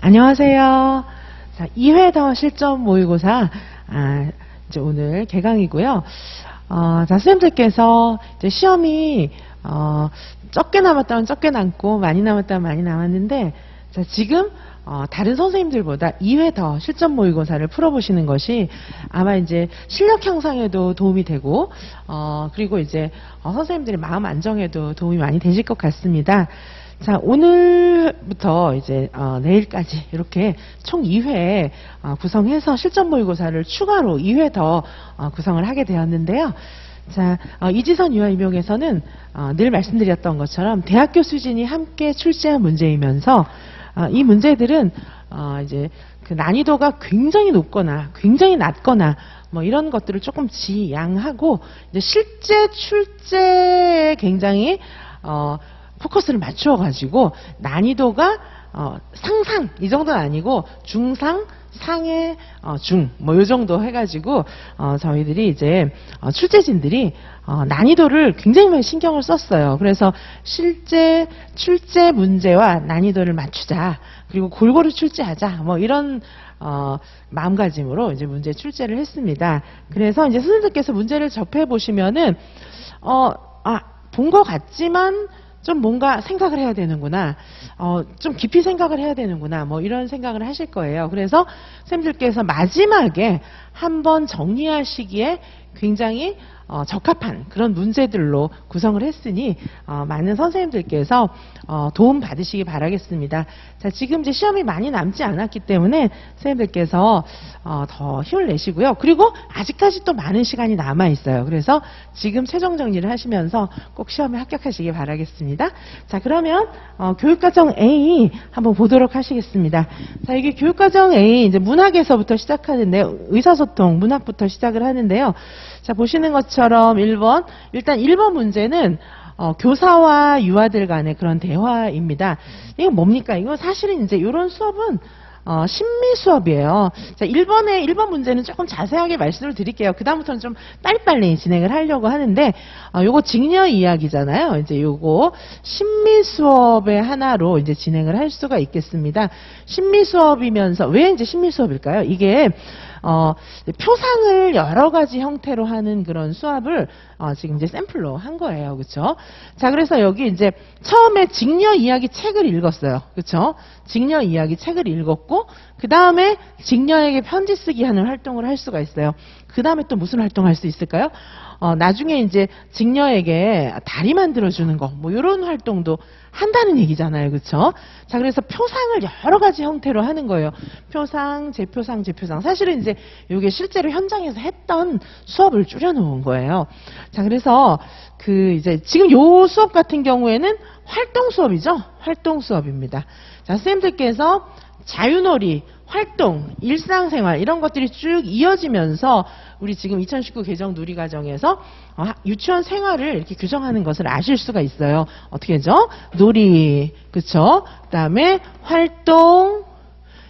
안녕하세요. 자, 2회 더 실전 모의고사, 이제 오늘 개강이고요. 자, 선생님들께서 이제 시험이, 적게 남았다면 적게 남고, 많이 남았다면 많이 남았는데, 자, 지금, 다른 선생님들보다 2회 더 실전 모의고사를 풀어보시는 것이 아마 이제 실력 향상에도 도움이 되고, 그리고 이제, 선생님들의 마음 안정에도 도움이 많이 되실 것 같습니다. 자, 오늘부터 이제 내일까지 이렇게 총 2회 구성해서 실전 모의고사를 추가로 2회 더 구성을 하게 되었는데요. 자, 이지선 유아 임용에서는 늘 말씀드렸던 것처럼 대학교 수준이 함께 출제한 문제이면서 이 문제들은 이제 그 난이도가 굉장히 높거나 굉장히 낮거나 뭐 이런 것들을 조금 지양하고 이제 실제 출제에 굉장히 포커스를 맞추어 가지고 난이도가 상상 이 정도는 아니고 중상 상해 중 뭐 요 정도 해가지고 저희들이 이제 출제진들이 난이도를 굉장히 많이 신경을 썼어요. 그래서 실제 출제 문제와 난이도를 맞추자, 그리고 골고루 출제하자, 뭐 이런 마음가짐으로 이제 문제 출제를 했습니다. 그래서 이제 선생님들께서 문제를 접해 보시면은 본 것 같지만 좀 뭔가 생각을 해야 되는구나, 좀 깊이 생각을 해야 되는구나, 뭐 이런 생각을 하실 거예요. 그래서 선생님들께서 마지막에 한번 정리하시기에 굉장히 적합한 그런 문제들로 구성을 했으니 많은 선생님들께서 도움 받으시기 바라겠습니다. 자, 지금 이제 시험이 많이 남지 않았기 때문에 선생님들께서 더 힘을 내시고요. 그리고 아직까지 또 많은 시간이 남아 있어요. 그래서 지금 최종 정리를 하시면서 꼭 시험에 합격하시기 바라겠습니다. 자, 그러면 교육과정 A 한번 보도록 하시겠습니다. 자, 이게 교육과정 A 이제 문학에서부터 시작하는데 의사소통 문학부터 시작을 하는데요. 자, 보시는 것처럼 1번, 일단 1번 문제는 교사와 유아들 간의 그런 대화입니다. 이거 뭡니까? 이거 사실은 이제 이런 수업은 심리 수업이에요. 자, 1번 문제는 조금 자세하게 말씀을 드릴게요. 그다음부터는 좀 빨리빨리 진행을 하려고 하는데, 요거 직녀 이야기잖아요. 이제 요거 심리 수업의 하나로 이제 진행을 할 수가 있겠습니다. 심리 수업이면서, 왜 이제 심리 수업일까요? 이게, 표상을 여러 가지 형태로 하는 그런 수업을 지금 이제 샘플로 한 거예요. 그쵸? 자, 그래서 여기 이제 처음에 직녀 이야기 책을 읽었어요. 그쵸? 직녀 이야기 책을 읽었고, 그 다음에 직녀에게 편지 쓰기 하는 활동을 할 수가 있어요. 그 다음에 또 무슨 활동을 할 수 있을까요? 나중에 이제 직녀에게 다리 만들어주는 거, 뭐, 요런 활동도 한다는 얘기잖아요. 그쵸? 자, 그래서 표상을 여러 가지 형태로 하는 거예요. 표상, 재표상, 재표상. 사실은 이제 요게 실제로 현장에서 했던 수업을 줄여놓은 거예요. 자, 그래서 이제 지금 요 수업 같은 경우에는 활동 수업이죠? 활동 수업입니다. 자, 선생님들께서 자유놀이, 활동, 일상생활 이런 것들이 쭉 이어지면서 우리 지금 2019 개정 누리과정에서 유치원 생활을 이렇게 규정하는 것을 아실 수가 있어요. 어떻게 하죠? 놀이, 그쵸? 그 다음에 활동,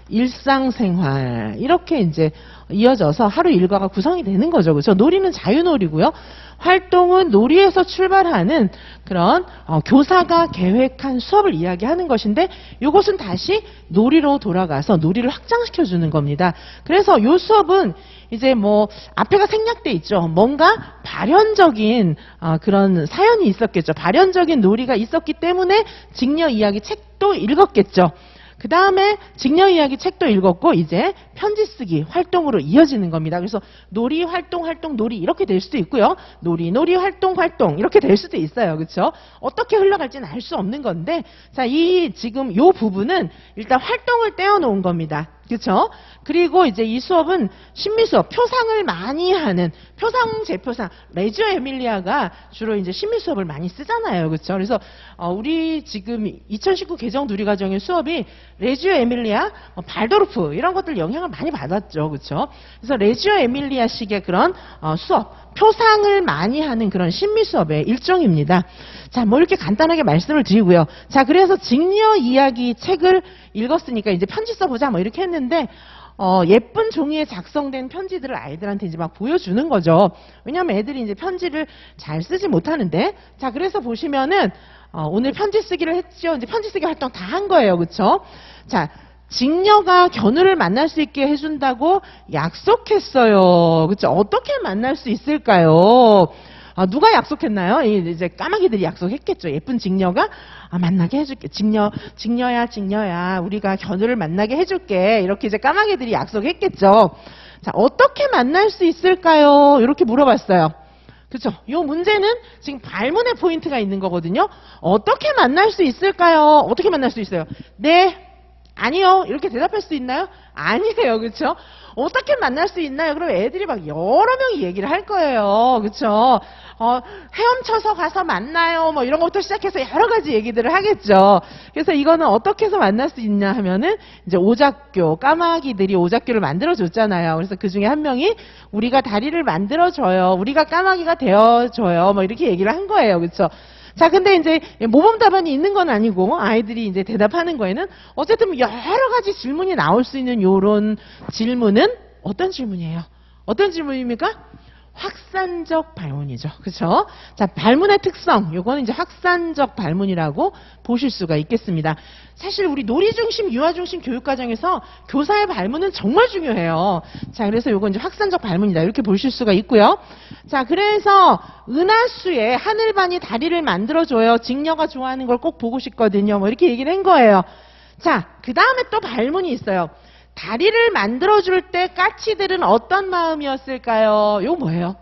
일상생활 이렇게 이제 이어져서 하루 일과가 구성이 되는 거죠. 그렇죠? 놀이는 자유놀이고요. 활동은 놀이에서 출발하는 그런 교사가 계획한 수업을 이야기하는 것인데, 이것은 다시 놀이로 돌아가서 놀이를 확장시켜 주는 겁니다. 그래서 이 수업은 이제 뭐 앞에가 생략돼 있죠. 뭔가 발현적인 그런 사연이 있었겠죠. 발현적인 놀이가 있었기 때문에 직녀 이야기 책도 읽었겠죠. 그 다음에 직녀 이야기 책도 읽었고, 이제 편지 쓰기 활동으로 이어지는 겁니다. 그래서 놀이, 활동, 활동, 놀이 이렇게 될 수도 있고요. 놀이, 놀이, 활동, 활동 이렇게 될 수도 있어요. 그렇죠? 어떻게 흘러갈지는 알 수 없는 건데, 자, 지금 요 부분은 일단 활동을 떼어놓은 겁니다. 그렇죠? 그리고 이제 이 수업은 심리 수업, 표상을 많이 하는 표상, 재표상, 레지오 에밀리아가 주로 이제 심리 수업을 많이 쓰잖아요. 그렇죠? 그래서 우리 지금 2019 개정 누리과정의 수업이 레지오 에밀리아, 발도르프 이런 것들 영향을 많이 받았죠. 그렇죠? 그래서 레지오 에밀리아식의 그런 수업, 표상을 많이 하는 그런 심리 수업의 일종입니다. 자, 뭐 이렇게 간단하게 말씀을 드리고요. 자, 그래서 직녀 이야기 책을 읽었으니까 이제 편지 써보자 뭐 이렇게 했는데, 예쁜 종이에 작성된 편지들을 아이들한테 이제 막 보여주는 거죠. 왜냐하면 애들이 이제 편지를 잘 쓰지 못하는데, 자, 그래서 보시면은 오늘 편지 쓰기를 했죠. 이제 편지 쓰기 활동 다 한 거예요. 그쵸? 자, 직녀가 견우를 만날 수 있게 해준다고 약속했어요. 그쵸? 어떻게 만날 수 있을까요? 누가 약속했나요? 이제 까마귀들이 약속했겠죠. 예쁜 직녀가 만나게 해줄게. 직녀야, 우리가 견우를 만나게 해줄게. 이렇게 이제 까마귀들이 약속했겠죠. 자, 어떻게 만날 수 있을까요? 이렇게 물어봤어요. 그렇죠? 이 문제는 지금 발문의 포인트가 있는 거거든요. 어떻게 만날 수 있을까요? 어떻게 만날 수 있어요? 네, 아니요. 이렇게 대답할 수 있나요? 아니에요. 그렇죠? 어떻게 만날 수 있나요? 그럼 애들이 막 여러 명이 얘기를 할 거예요. 그렇죠? 헤엄쳐서 가서 만나요. 뭐 이런 것부터 시작해서 여러 가지 얘기들을 하겠죠. 그래서 이거는 어떻게 해서 만날 수 있냐 하면은 이제 오작교, 까마귀들이 오작교를 만들어 줬잖아요. 그래서 그 중에 한 명이 우리가 다리를 만들어 줘요. 우리가 까마귀가 되어 줘요. 뭐 이렇게 얘기를 한 거예요. 그렇죠? 자, 근데 이제 모범 답안이 있는 건 아니고 아이들이 이제 대답하는 거에는 어쨌든 여러 가지 질문이 나올 수 있는 요런 질문은 어떤 질문이에요? 어떤 질문입니까? 확산적 발문이죠. 그렇죠? 자, 발문의 특성, 요거는 이제 확산적 발문이라고 보실 수가 있겠습니다. 사실 우리 놀이 중심, 유아 중심 교육 과정에서 교사의 발문은 정말 중요해요. 자, 그래서 요건 이제 확산적 발문이다. 이렇게 보실 수가 있고요. 자, 그래서 은하수에 하늘반이 다리를 만들어줘요. 직녀가 좋아하는 걸 꼭 보고 싶거든요. 뭐 이렇게 얘기를 한 거예요. 자, 그 다음에 또 발문이 있어요. 다리를 만들어줄 때 까치들은 어떤 마음이었을까요? 요거 뭐예요?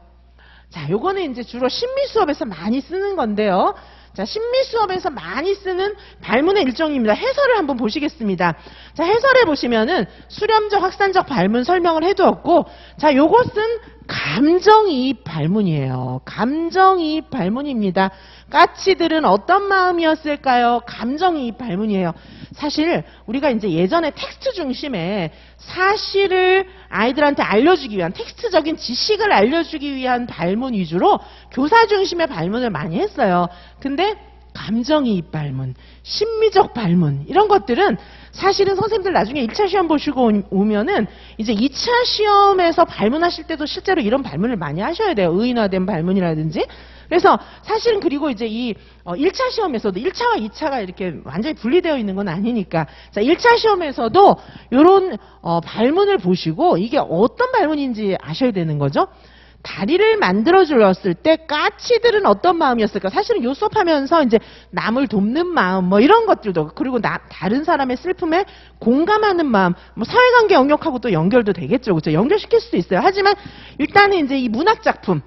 자, 요거는 이제 주로 심리 수업에서 많이 쓰는 건데요. 자, 심리 수업에서 많이 쓰는 발문의 일종입니다. 해설을 한번 보시겠습니다. 자, 해설해 보시면은 수렴적, 확산적 발문 설명을 해두었고, 자, 요것은 감정이입 발문이에요. 감정이입 발문입니다. 까치들은 어떤 마음이었을까요? 감정이입 발문이에요. 사실 우리가 이제 예전에 텍스트 중심의 사실을 아이들한테 알려주기 위한 텍스트적인 지식을 알려주기 위한 발문 위주로 교사 중심의 발문을 많이 했어요. 근데 감정이입 발문, 심리적 발문 이런 것들은 사실은 선생님들 나중에 1차 시험 보시고 오면은 이제 2차 시험에서 발문하실 때도 실제로 이런 발문을 많이 하셔야 돼요. 의인화된 발문이라든지. 그래서 사실은 그리고 이제 이 1차 시험에서도 1차와 2차가 이렇게 완전히 분리되어 있는 건 아니니까 자 1차 시험에서도 이런 발문을 보시고 이게 어떤 발문인지 아셔야 되는 거죠. 다리를 만들어주었을 때 까치들은 어떤 마음이었을까? 사실은 요 수업하면서 이제 남을 돕는 마음 뭐 이런 것들도 그리고 다른 사람의 슬픔에 공감하는 마음 뭐 사회관계 영역하고 또 연결도 되겠죠. 그렇죠? 연결시킬 수도 있어요. 하지만 일단은 이제 이 문학 작품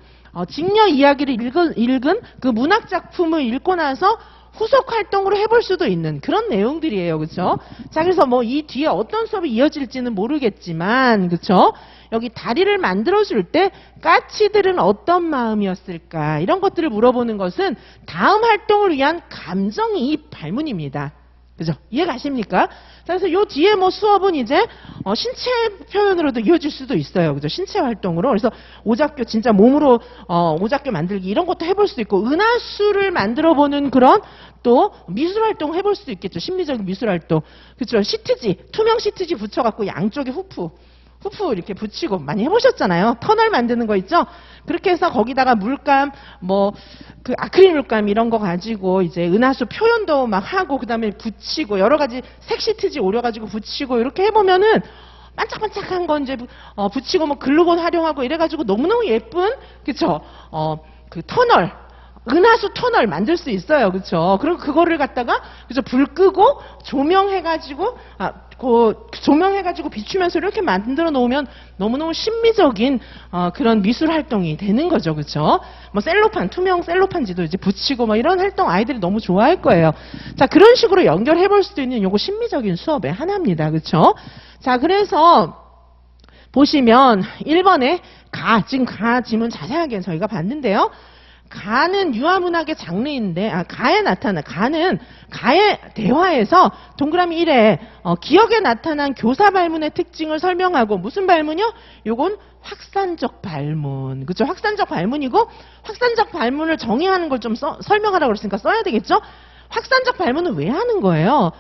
직녀 이야기를 읽은 그 문학 작품을 읽고 나서 후속 활동으로 해볼 수도 있는 그런 내용들이에요. 그렇죠? 자, 그래서 뭐 이 뒤에 어떤 수업이 이어질지는 모르겠지만 그렇죠? 여기 다리를 만들어줄 때 까치들은 어떤 마음이었을까? 이런 것들을 물어보는 것은 다음 활동을 위한 감정이입 발문입니다. 그죠? 이해가십니까? 자, 그래서 요 뒤에 뭐 수업은 이제 신체 표현으로도 이어질 수도 있어요. 그죠? 신체 활동으로. 그래서 오작교 진짜 몸으로 오작교 만들기 이런 것도 해볼 수 있고 은하수를 만들어보는 그런 또 미술 활동 해볼 수도 있겠죠. 심리적인 미술 활동. 그렇죠? 시트지, 투명 시트지 붙여갖고 양쪽에 후프 이렇게 붙이고 많이 해보셨잖아요. 터널 만드는 거 있죠? 그렇게 해서 거기다가 물감, 뭐, 그 아크릴 물감 이런 거 가지고 이제 은하수 표현도 막 하고 그 다음에 붙이고 여러 가지 색 시트지 오려가지고 붙이고 이렇게 해보면은 반짝반짝한 거 이제 붙이고 뭐 글루건 활용하고 이래가지고 너무너무 예쁜, 그쵸? 그 터널. 은하수 터널 만들 수 있어요. 그쵸? 그리고 그거를 갖다가, 그죠? 불 끄고 조명해가지고, 조명해가지고 비추면서 이렇게 만들어 놓으면 너무너무 심미적인, 그런 미술 활동이 되는 거죠. 그쵸? 뭐 셀로판, 투명 셀로판지도 이제 붙이고 뭐 이런 활동 아이들이 너무 좋아할 거예요. 자, 그런 식으로 연결해 볼 수도 있는 요거 심미적인 수업의 하나입니다. 그쵸? 자, 그래서, 보시면 1번에 지금 지문 자세하게 저희가 봤는데요. 가는 유아문학의 장르인데, 가에 가는 가의 대화에서 동그라미 1에 기억에 나타난 교사 발문의 특징을 설명하고 무슨 발문이요? 요건 확산적 발문. 그죠? 확산적 발문이고 확산적 발문을 정의하는 걸 좀 설명하라고 그랬으니까 써야 되겠죠? 확산적 발문은 왜 하는 거예요?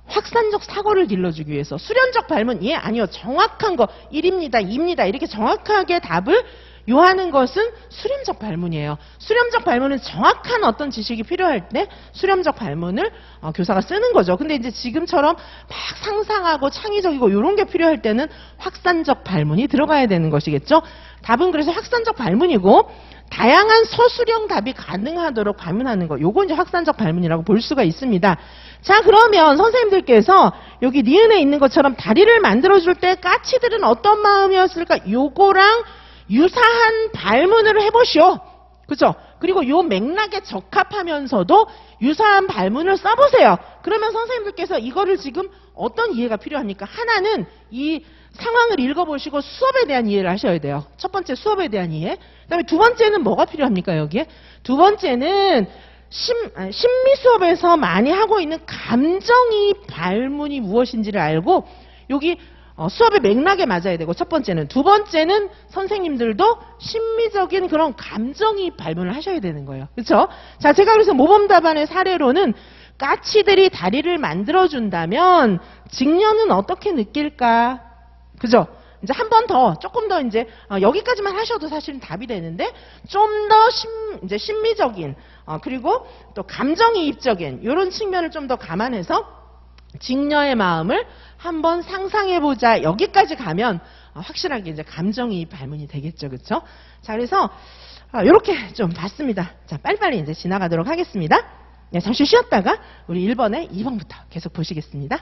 확산적 사고를 길러주기 위해서. 수렴적 발문, 예, 아니요. 정확한 거 1입니다, 2입니다. 이렇게 정확하게 답을 요하는 것은 수렴적 발문이에요. 수렴적 발문은 정확한 어떤 지식이 필요할 때 수렴적 발문을 교사가 쓰는 거죠. 근데 이제 지금처럼 막 상상하고 창의적이고 이런 게 필요할 때는 확산적 발문이 들어가야 되는 것이겠죠. 답은 그래서 확산적 발문이고, 다양한 서술형 답이 가능하도록 발문하는 거, 요거 이제 확산적 발문이라고 볼 수가 있습니다. 자, 그러면 선생님들께서 여기 니은에 있는 것처럼 다리를 만들어줄 때 까치들은 어떤 마음이었을까? 요거랑 유사한 발문을 해보시오. 그죠? 그리고 요 맥락에 적합하면서도 유사한 발문을 써보세요. 그러면 선생님들께서 이거를 지금 어떤 이해가 필요합니까? 하나는 이 상황을 읽어보시고 수업에 대한 이해를 하셔야 돼요. 첫 번째 수업에 대한 이해. 그 다음에 두 번째는 뭐가 필요합니까, 여기에? 두 번째는 심리 수업에서 많이 하고 있는 감정이입 발문이 무엇인지를 알고 여기 수업의 맥락에 맞아야 되고, 첫 번째는. 두 번째는 선생님들도 심미적인 그런 감정이입 발문을 하셔야 되는 거예요. 그렇죠? 자, 제가 그래서 모범답안의 사례로는 까치들이 다리를 만들어준다면 직녀는 어떻게 느낄까? 그죠? 이제 한 번 더, 조금 더 이제, 여기까지만 하셔도 사실은 답이 되는데, 좀 더 이제 심미적인, 그리고 또 감정이입적인, 이런 측면을 좀 더 감안해서 직녀의 마음을 한번 상상해보자. 여기까지 가면 확실하게 이제 감정이입 발문이 되겠죠. 그쵸? 자, 그래서, 이렇게 좀 봤습니다. 자, 빨리빨리 이제 지나가도록 하겠습니다. 네, 잠시 쉬었다가 우리 1번에 2번부터 계속 보시겠습니다.